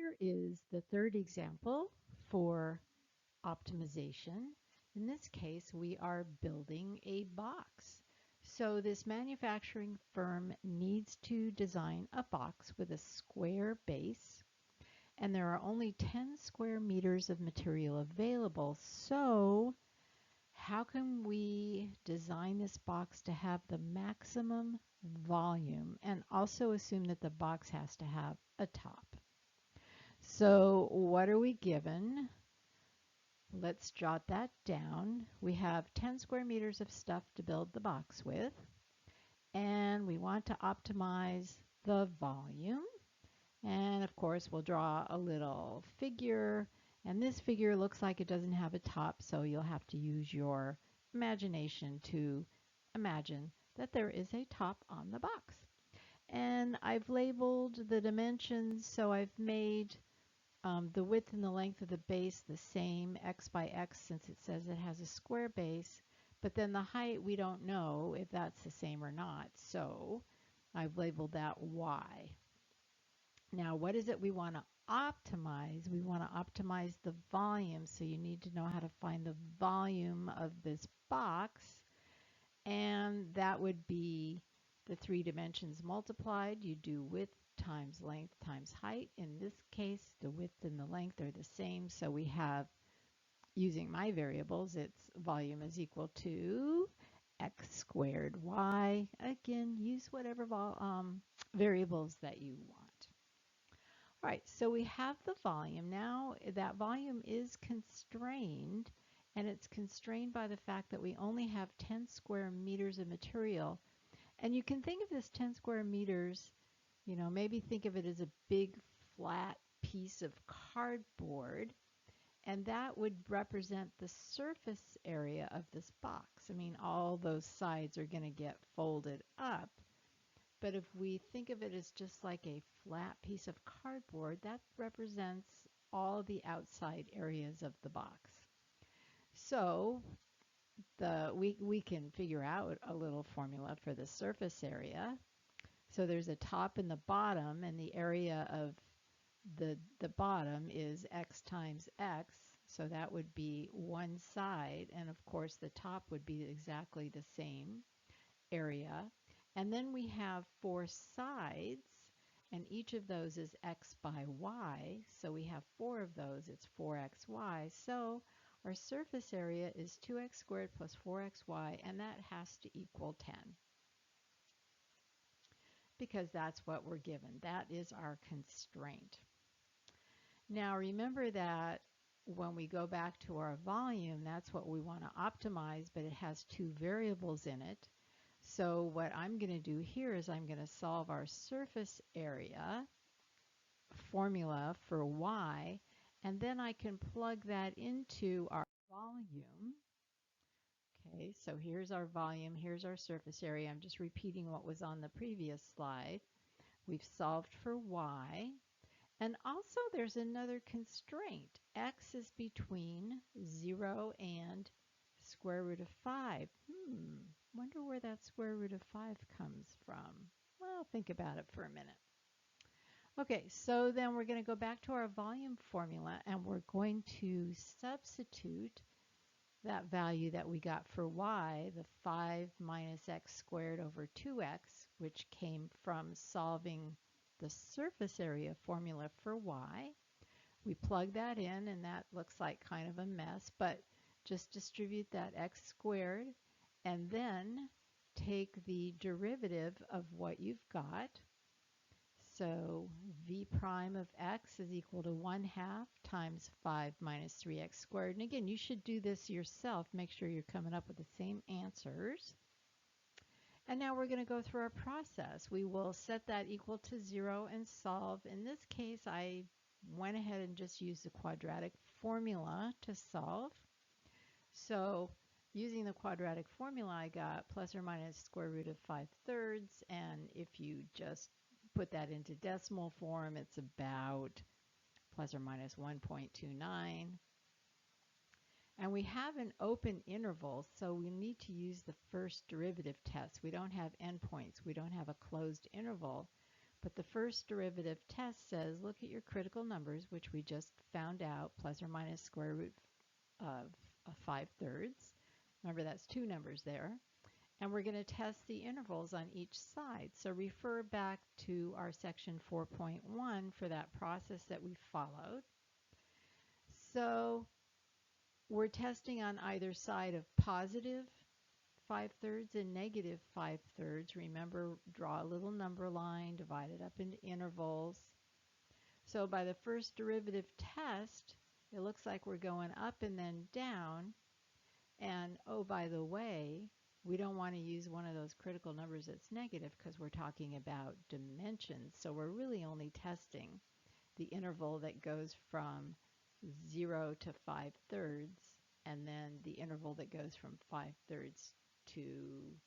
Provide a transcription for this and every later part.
Here is the third example for optimization. In this case, we are building a box. So this manufacturing firm needs to design a box with a square base, and there are only 10 square meters of material available. So how can we design this box to have the maximum volume and also assume that the box has to have a top? So what are we given? Let's jot that down. We have 10 square meters of stuff to build the box with, and we want to optimize the volume. And of course, we'll draw a little figure, and this figure looks like it doesn't have a top, so you'll have to use your imagination to imagine that there is a top on the box. And I've labeled the dimensions, so I've made the width and the length of the base the same, x by x, since it says it has a square base, but then the height we don't know if that's the same or not, so I've labeled that y. Now what is it we want to optimize? We want to optimize the volume, so you need to know how to find the volume of this box, and that would be the three dimensions multiplied. You do width times length times height. In this case, the width and the length are the same, so we have, using my variables, its volume is equal to x squared y. Again, use whatever variables that you want. All right, so we have the volume. Now that volume is constrained, and it's constrained by the fact that we only have 10 square meters of material. And you can think of this 10 square meters, maybe think of it as a big flat piece of cardboard, and that would represent the surface area of this box. I mean, all those sides are going to get folded up, but if we think of it as just like a flat piece of cardboard, that represents all the outside areas of the box. So we can figure out a little formula for the surface area. So there's a top and the bottom, and the area of the bottom is x times x, so that would be one side, and of course the top would be exactly the same area. And then we have four sides, and each of those is x by y, so we have four of those. It's 4xy, so our surface area is 2x squared plus 4xy, and that has to equal 10, because that's what we're given. That is our constraint. Now remember that when we go back to our volume, that's what we want to optimize, but it has two variables in it. So what I'm going to do here is I'm going to solve our surface area formula for y, and then I can plug that into our volume. Okay, so here's our volume, here's our surface area. I'm just repeating what was on the previous slide. We've solved for y. And also there's another constraint. X is between 0 and square root of 5. Wonder where that square root of 5 comes from. Well, think about it for a minute. Okay, so then we're going to go back to our volume formula, and we're going to substitute that value that we got for y, the 5 minus x squared over 2x, which came from solving the surface area formula for y. We plug that in, and that looks like kind of a mess, but just distribute that x squared, and then take the derivative of what you've got. So v prime of x is equal to 1/2 times 5 minus 3x squared. And again, you should do this yourself. Make sure you're coming up with the same answers. And now we're going to go through our process. We will set that equal to 0 and solve. In this case, I went ahead and just used the quadratic formula to solve. So using the quadratic formula, I got plus or minus square root of 5/3, and if you just put that into decimal form, it's about plus or minus 1.29. And we have an open interval, so we need to use the first derivative test. We don't have endpoints. We don't have a closed interval. But the first derivative test says, look at your critical numbers, which we just found out, plus or minus square root of 5/3. Remember, that's two numbers there. And we're going to test the intervals on each side. So refer back to our section 4.1 for that process that we followed. So we're testing on either side of positive 5/3 and negative 5/3. Remember, draw a little number line, divide it up into intervals. So by the first derivative test, it looks like we're going up and then down. And oh, by the way, we don't want to use one of those critical numbers that's negative because we're talking about dimensions. So we're really only testing the interval that goes from 0 to 5/3, and then the interval that goes from 5/3 to,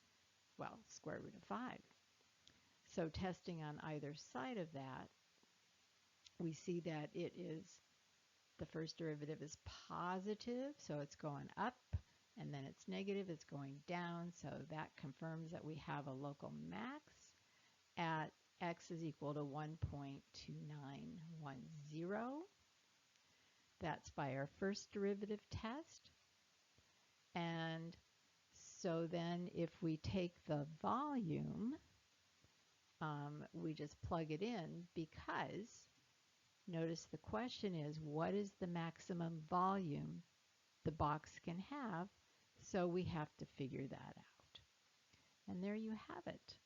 well, square root of 5. So testing on either side of that, we see that it is, the first derivative is positive, so it's going up, and then it's negative, it's going down, so that confirms that we have a local max at x is equal to 1.2910. That's by our first derivative test. And so then if we take the volume, we just plug it in, because notice the question is, what is the maximum volume the box can have? So we have to figure that out. And there you have it.